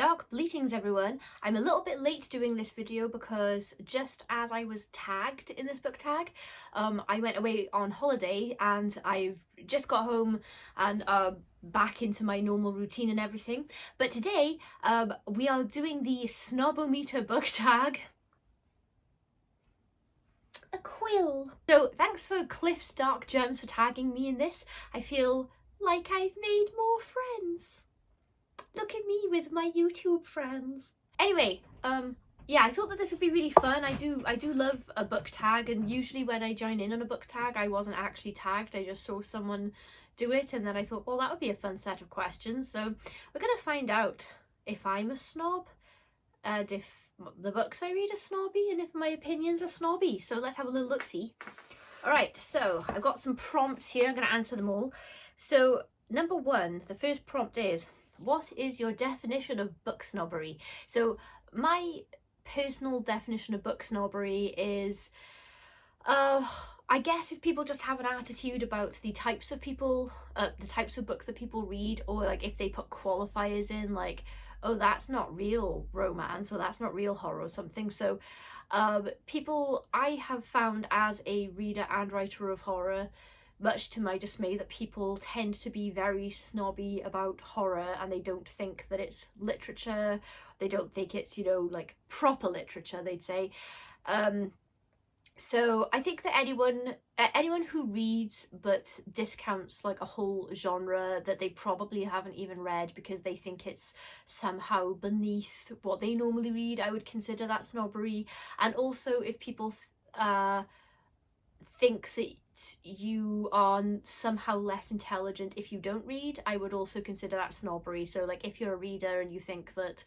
Dark bleatings, everyone. I'm a little bit late doing this video because just as I was tagged in this book tag, I went away on holiday and I've just got home and back into my normal routine and everything. But today we are doing the Snob-O-Metre book tag. A quill. So thanks for Cliff's Dark Gems for tagging me in this. I feel like I've made more friends. Look at me with my YouTube friends. Anyway, yeah, I thought that this would be really fun. I do love a book tag, and usually when I join in on a book tag, I wasn't actually tagged. I just saw someone do it, and then I thought, well, that would be a fun set of questions. So we're gonna find out if I'm a snob, and if the books I read are snobby, and if my opinions are snobby. So let's have a little look-see. All right, so I've got some prompts here. I'm gonna answer them all. So number one, the first prompt is, what is your definition of book snobbery? So my personal definition of book snobbery is, I guess if people just have an attitude about the types of people, the types of books that people read, or like if they put qualifiers in like, oh, that's not real romance or that's not real horror or something. So people, I have found as a reader and writer of horror, much to my dismay, that people tend to be very snobby about horror and they don't think that it's literature. They don't think it's, you know, like proper literature, they'd say. So I think that anyone who reads but discounts like a whole genre that they probably haven't even read because they think it's somehow beneath what they normally read, I would consider that snobbery. And also if people think that you are somehow less intelligent if you don't read, I would also consider that snobbery. So like if you're a reader and you think that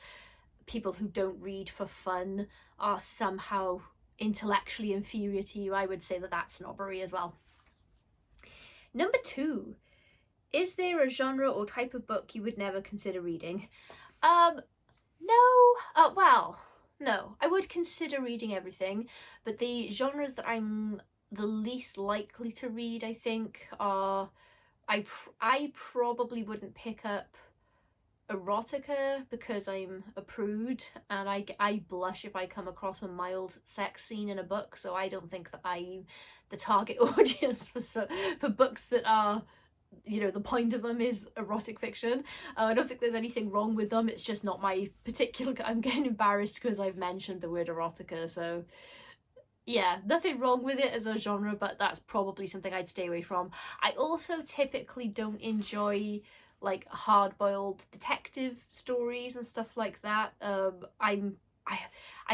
people who don't read for fun are somehow intellectually inferior to you, I would say that that's snobbery as well. Number two, is there a genre or type of book you would never consider reading? No. Well, no, I would consider reading everything, but the genres that I'm the least likely to read, I think, are, I probably wouldn't pick up erotica because I'm a prude and I blush if I come across a mild sex scene in a book, so I don't think that I'm the target audience for books that are, you know, the point of them is erotic fiction. I don't think there's anything wrong with them, it's just not my particular. I'm getting embarrassed because I've mentioned the word erotica, so yeah, nothing wrong with it as a genre, but that's probably something I'd stay away from. I also typically don't enjoy like hard-boiled detective stories and stuff like that. I'm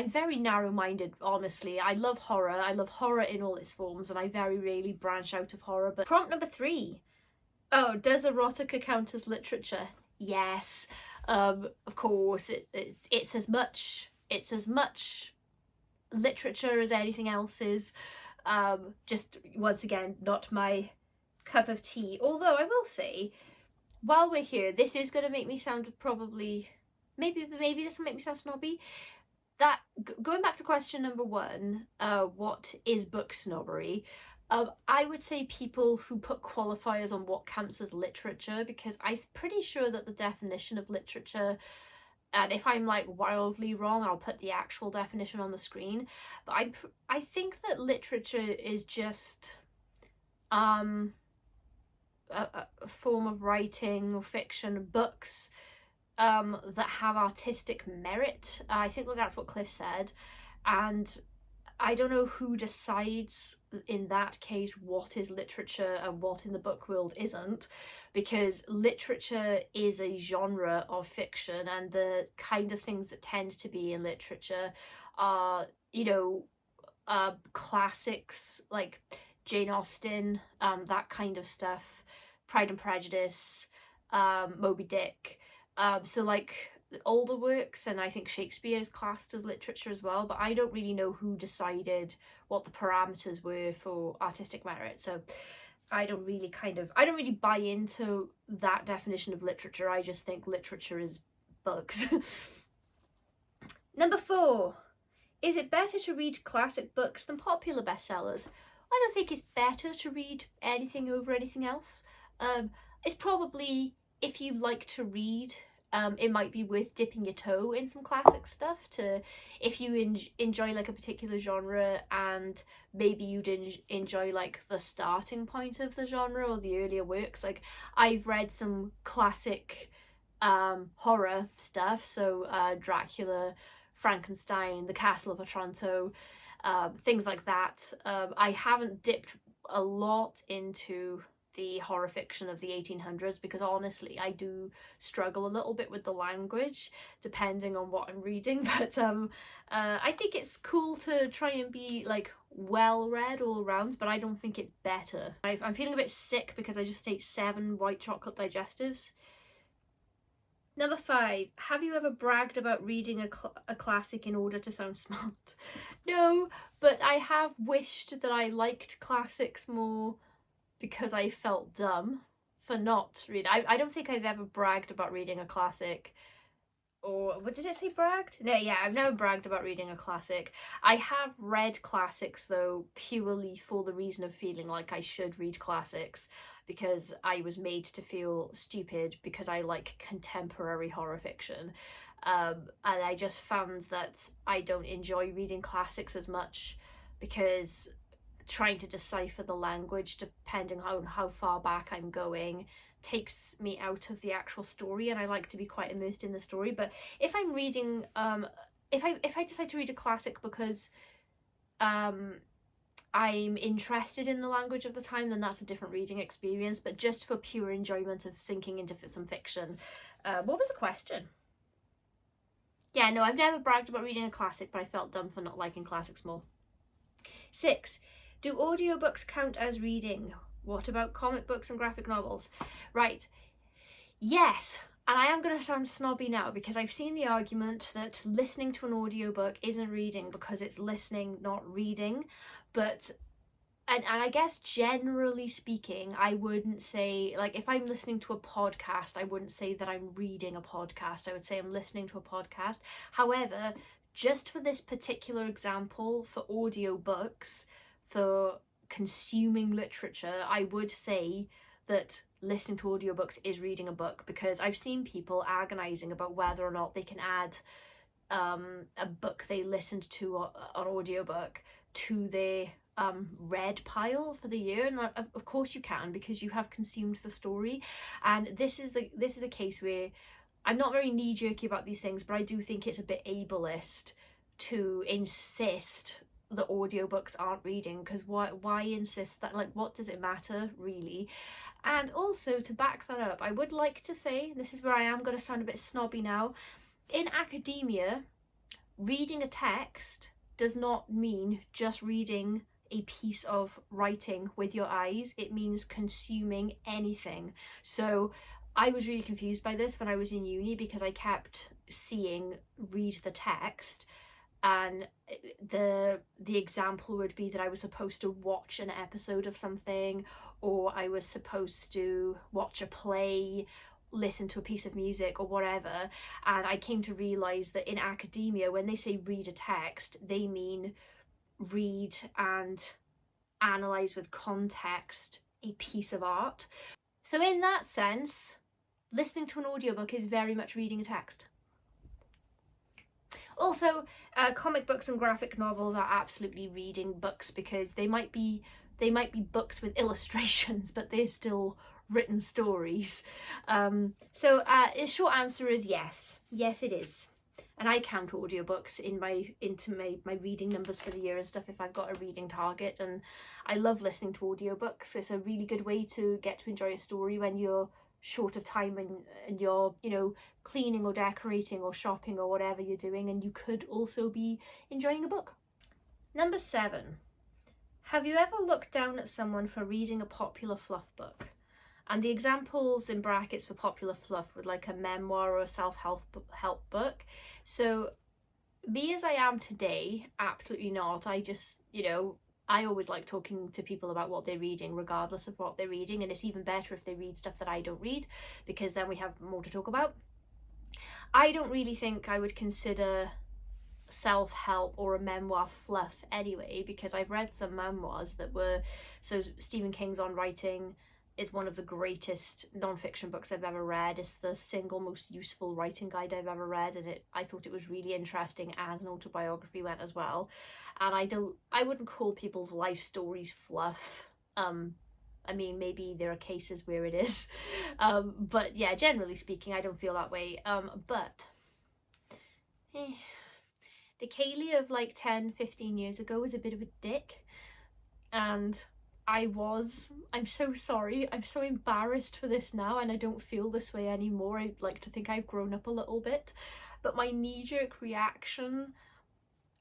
very narrow-minded, honestly. I love horror. I love horror in all its forms, and I very rarely branch out of horror. But prompt number three. Oh, does erotica count as literature? Yes. Of course. It's as much literature as anything else is. Just once again, not my cup of tea. Although I will say, while we're here, this is going to make me sound probably, maybe this will make me sound snobby. That going back to question number one, what is book snobbery? I would say people who put qualifiers on what counts as literature, because I'm pretty sure that the definition of literature, and if I'm like wildly wrong, I'll put the actual definition on the screen, but I think that literature is just a form of writing or fiction, books that have artistic merit. I think that that's what Cliff said, and I don't know who decides in that case what is literature and what in the book world isn't, because literature is a genre of fiction, and the kind of things that tend to be in literature are, you know, classics like Jane Austen, that kind of stuff, Pride and Prejudice, Moby Dick. So like older works, and I think Shakespeare is classed as literature as well, but I don't really know who decided what the parameters were for artistic merit, so I don't really buy into that definition of literature. I just think literature is books. Number four, is it better to read classic books than popular bestsellers? I don't think it's better to read anything over anything else. It's probably, if you like to read it might be worth dipping your toe in some classic stuff to, if you enjoy like a particular genre, and maybe you'd enjoy like the starting point of the genre or the earlier works. Like I've read some classic horror stuff, so Dracula, Frankenstein, The Castle of Otranto, things like that. I haven't dipped a lot into the horror fiction of the 1800s because honestly I do struggle a little bit with the language depending on what I'm reading, but I think it's cool to try and be like well read all around, but I don't think it's better. I'm feeling a bit sick because I just ate 7 white chocolate digestives. Number 5, have you ever bragged about reading a classic in order to sound smart? No, but I have wished that I liked classics more because I felt dumb for not reading. I don't think I've ever bragged about reading a classic. Or what did it say, bragged? No, yeah, I've never bragged about reading a classic. I have read classics though purely for the reason of feeling like I should read classics, because I was made to feel stupid because I like contemporary horror fiction. And I just found that I don't enjoy reading classics as much because trying to decipher the language depending on how far back I'm going takes me out of the actual story, and I like to be quite immersed in the story. But if I'm reading if I decide to read a classic because I'm interested in the language of the time, then that's a different reading experience. But just for pure enjoyment of sinking into some fiction. What was the question? Yeah, no, I've never bragged about reading a classic, but I felt dumb for not liking classics more. 6, do audiobooks count as reading? What about comic books and graphic novels? Right, yes, and I am going to sound snobby now because I've seen the argument that listening to an audiobook isn't reading because it's listening, not reading. But and I guess generally speaking, I wouldn't say, like, if I'm listening to a podcast, I wouldn't say that I'm reading a podcast. I would say I'm listening to a podcast. However, just for this particular example, for audiobooks, for consuming literature, I would say that listening to audiobooks is reading a book, because I've seen people agonizing about whether or not they can add a book they listened to on audiobook to their read pile for the year, and of course you can, because you have consumed the story. And this is a case where I'm not very knee-jerky about these things, but I do think it's a bit ableist to insist that audiobooks aren't reading, because why insist that? Like, what does it matter really? And also, to back that up, I would like to say, this is where I am going to sound a bit snobby now, in academia, reading a text does not mean just reading a piece of writing with your eyes. It means consuming anything. So I was really confused by this when I was in uni, because I kept seeing read the text, and the example would be that I was supposed to watch an episode of something, or I was supposed to watch a play, listen to a piece of music, or whatever. And I came to realize that in academia, when they say read a text, they mean read and analyze with context a piece of art. So in that sense, listening to an audiobook is very much reading a text. Also, comic books and graphic novels are absolutely reading books, because they might be books with illustrations, but they're still written stories. So the short answer is yes. Yes, it is. And I count audiobooks into my reading numbers for the year and stuff if I've got a reading target. And I love listening to audiobooks. It's a really good way to get to enjoy a story when you're short of time and you're, you know, cleaning or decorating or shopping or whatever you're doing, and you could also be enjoying a book. Number 7, have you ever looked down at someone for reading a popular fluff book? And the examples in brackets for popular fluff were like a memoir or a self-help book. So me as I am today, absolutely not. I just, you know, I always like talking to people about what they're reading, regardless of what they're reading. And it's even better if they read stuff that I don't read, because then we have more to talk about. I don't really think I would consider self-help or a memoir fluff anyway, because I've read some memoirs that were, so Stephen King's On Writing is one of the greatest non-fiction books I've ever read. It's the single most useful writing guide I've ever read, and I thought it was really interesting as an autobiography went as well. And I wouldn't call people's life stories fluff. I mean, maybe there are cases where it is, but yeah, generally speaking, I don't feel that way. But the Kaylee of like 10-15 years ago was a bit of a dick, and I'm so sorry, I'm so embarrassed for this now, and I don't feel this way anymore. I'd like to think I've grown up a little bit, but my knee-jerk reaction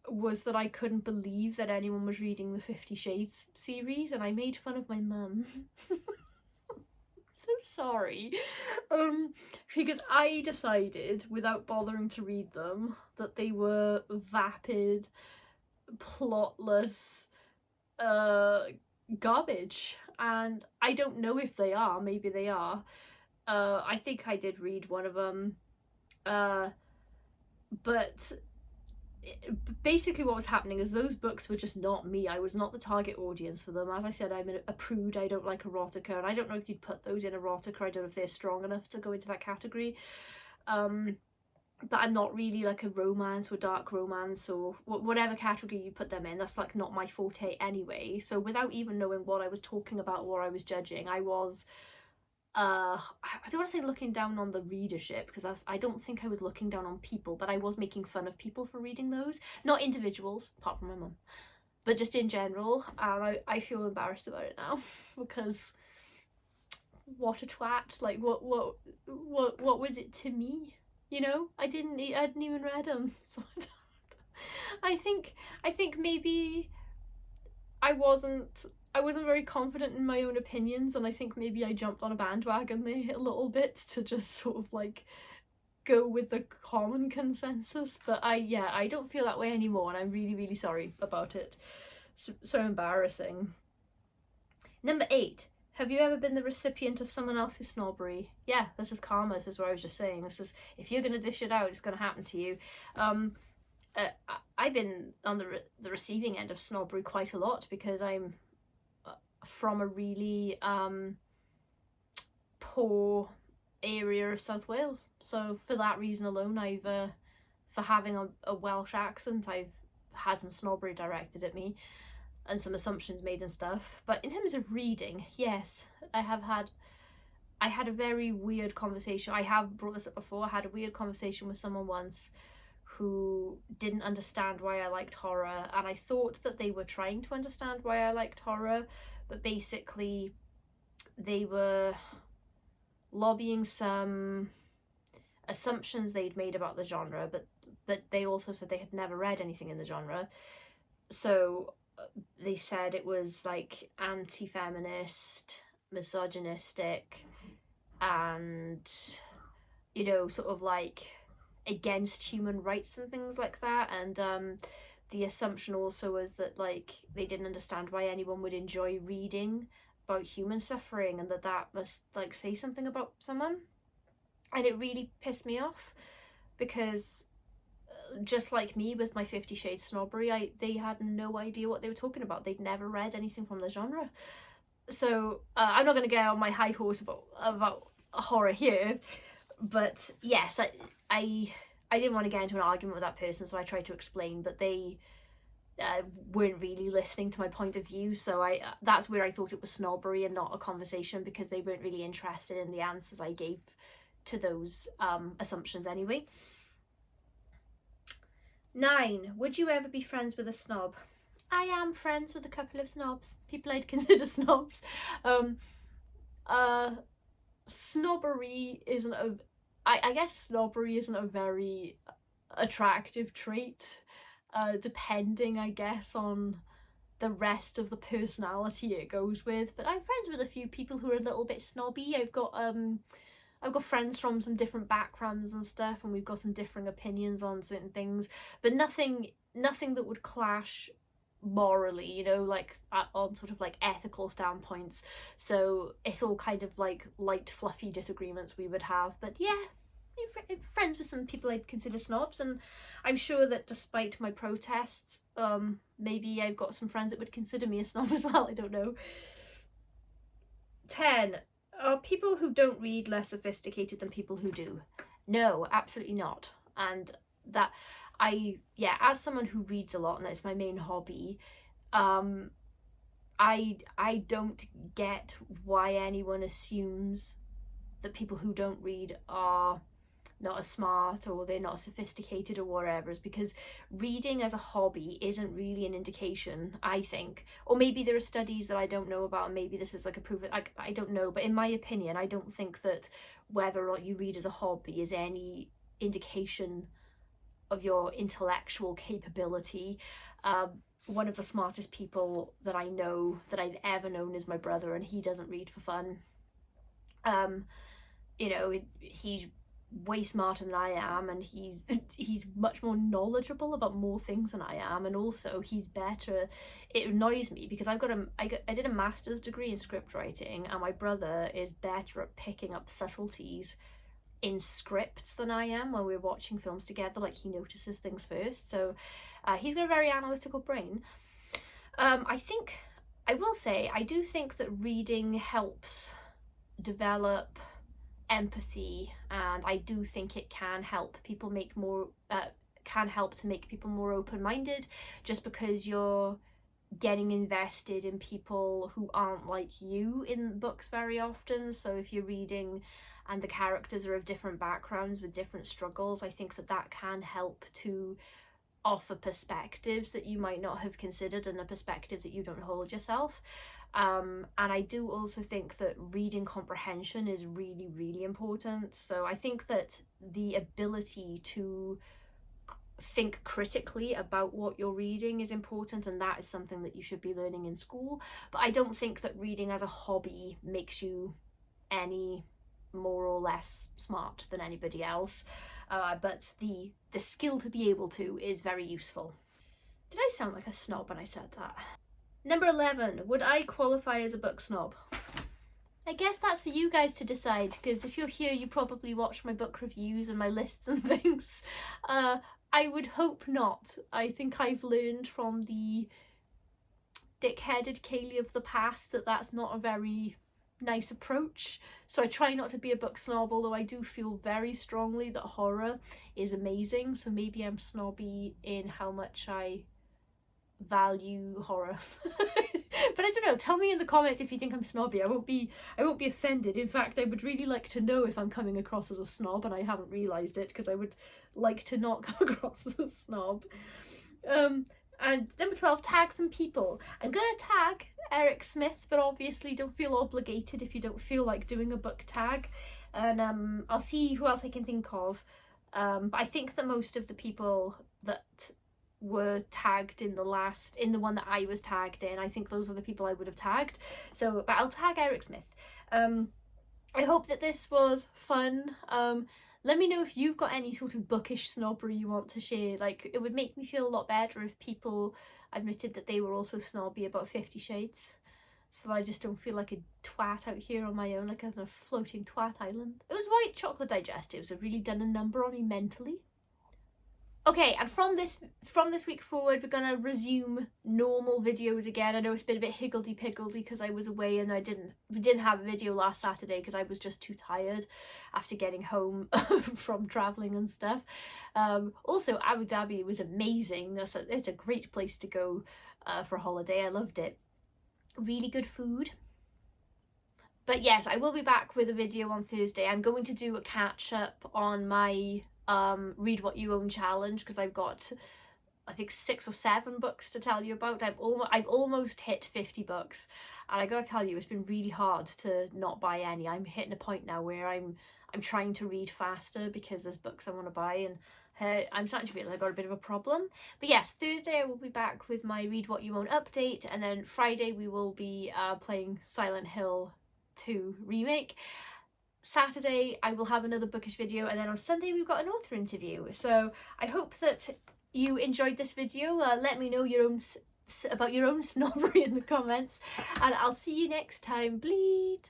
was that I couldn't believe that anyone was reading the 50 Shades series, and I made fun of my mum. So sorry. Because I decided, without bothering to read them, that they were vapid, plotless, garbage, and I don't know if they are. Maybe they are. I think I did read one of them, but basically what was happening is those books were just not me. I was not the target audience for them. As I said, I'm a prude. I don't like erotica, and I don't know if you'd put those in erotica. I don't know if they're strong enough to go into that category. But I'm not really like a romance or dark romance or whatever category you put them in. That's like not my forte anyway. So without even knowing what I was talking about or what I was judging, I was I don't want to say looking down on the readership, because I don't think I was looking down on people, but I was making fun of people for reading those. Not individuals, apart from my mum, but just in general. And I feel embarrassed about it now because what a twat. Like what was it to me? You know, I hadn't even read them, so I think maybe I wasn't very confident in my own opinions, and I think maybe I jumped on a bandwagon there a little bit to just sort of like go with the common consensus. But I don't feel that way anymore, and I'm really, really sorry about it. So embarrassing. Number 8. Have you ever been the recipient of someone else's snobbery? Yeah, this is karma. This is what I was just saying. This is, if you're going to dish it out, it's going to happen to you. I've been on the receiving end of snobbery quite a lot, because I'm from a really poor area of South Wales. So for that reason alone, I've for having a Welsh accent, I've had some snobbery directed at me and some assumptions made and stuff. But in terms of reading, yes, I had a very weird conversation. I have brought this up before. I had a weird conversation with someone once who didn't understand why I liked horror, and I thought that they were trying to understand why I liked horror, but basically they were lobbying some assumptions they'd made about the genre, but they also said they had never read anything in the genre. So they said it was like anti-feminist, misogynistic, and, you know, sort of like against human rights and things like that. And the assumption also was that like they didn't understand why anyone would enjoy reading about human suffering, and that must like say something about someone. And it really pissed me off, because just like me with my 50 Shades snobbery, they had no idea what they were talking about. They'd never read anything from the genre. So I'm not going to get on my high horse about horror here, but yes, I didn't want to get into an argument with that person, so I tried to explain, but they weren't really listening to my point of view. So that's where I thought it was snobbery and not a conversation, because they weren't really interested in the answers I gave to those assumptions anyway. 9. Would you ever be friends with a snob? I am friends with a couple of snobs, people I'd consider snobs. Snobbery isn't I guess snobbery isn't a very attractive trait, depending, I guess, on the rest of the personality it goes with. But I'm friends with a few people who are a little bit snobby. I've got friends from some different backgrounds and stuff, and we've got some different opinions on certain things, but nothing that would clash morally, you know, like on sort of like ethical standpoints. So it's all kind of like light fluffy disagreements we would have. But yeah, I'm friends with some people I'd consider snobs, and I'm sure that despite my protests, maybe I've got some friends that would consider me a snob as well. I don't know. 10. Are people who don't read less sophisticated than people who do? No, absolutely not. And that as someone who reads a lot and it's my main hobby, I don't get why anyone assumes that people who don't read are not as smart or they're not sophisticated or whatever, is because reading as a hobby isn't really an indication, I think. Or maybe there are studies that I don't know about and maybe this is like a proof. I don't know, but in my opinion I don't think that whether or not you read as a hobby is any indication of your intellectual capability. One of the smartest people that I know, that I've ever known, is my brother, and he doesn't read for fun. You know, he's way smarter than I am, and he's much more knowledgeable about more things than I am, and also he's better. It annoys me because I did a master's degree in script writing, and my brother is better at picking up subtleties in scripts than I am when we're watching films together. Like, he notices things first, so he's got a very analytical brain. I will say I do think that reading helps develop empathy, and I do think it can help people make more can help to make people more open-minded, just because you're getting invested in people who aren't like you in books very often. So if you're reading and the characters are of different backgrounds with different struggles, I think that can help to offer perspectives that you might not have considered, and a perspective that you don't hold yourself. And I do also think that reading comprehension is really, really important. So I think that the ability to think critically about what you're reading is important, and that is something that you should be learning in school. But I don't think that reading as a hobby makes you any more or less smart than anybody else. But the skill to be able to is very useful. Did I sound like a snob when I said that? Number 11, would I qualify as a book snob? I guess that's for you guys to decide, because if you're here you probably watch my book reviews and my lists and things. I would hope not. I think I've learned from the dick-headed Kaylee of the past that that's not a very nice approach, so I try not to be a book snob, although I do feel very strongly that horror is amazing, so maybe I'm snobby in how much I value horror. But I don't know, tell me in the comments if you think I'm snobby. I won't be offended. In fact, I would really like to know if I'm coming across as a snob and I haven't realised it, because I would like to not come across as a snob. And number 12, tag some people. I'm gonna tag Eric Smith, but obviously don't feel obligated if you don't feel like doing a book tag. And I'll see who else I can think of. But I think that most of the people that were tagged in the one that I was tagged in, I think those are the people I would have tagged. So, but I'll tag Eric Smith. I hope that this was fun. Let me know if you've got any sort of bookish snobbery you want to share. Like, it would make me feel a lot better if people admitted that they were also snobby about 50 Shades, so I just don't feel like a twat out here on my own, like on a floating twat island. Those white chocolate digestives have really done a number on me mentally. Okay, and from this week forward, we're gonna resume normal videos again. I know it's been a bit higgledy-piggledy because I was away and we didn't have a video last Saturday because I was just too tired after getting home from traveling and stuff. Also, Abu Dhabi was amazing. It's a great place to go for a holiday. I loved it. Really good food. But yes, I will be back with a video on Thursday. I'm going to do a catch-up on my read what you own challenge, because I've got, I think, 6 or 7 books to tell you about. I've almost hit 50 books, and I gotta tell you, it's been really hard to not buy any. I'm hitting a point now where I'm trying to read faster because there's books I want to buy, and I'm starting to feel like I've got a bit of a problem. But yes, Thursday I will be back with my Read What You Own update, and then Friday we will be playing Silent Hill 2 remake. Saturday I will have another bookish video, and then on Sunday we've got an author interview. So I hope that you enjoyed this video. Let me know about your own snobbery in the comments, and I'll see you next time. Bleed!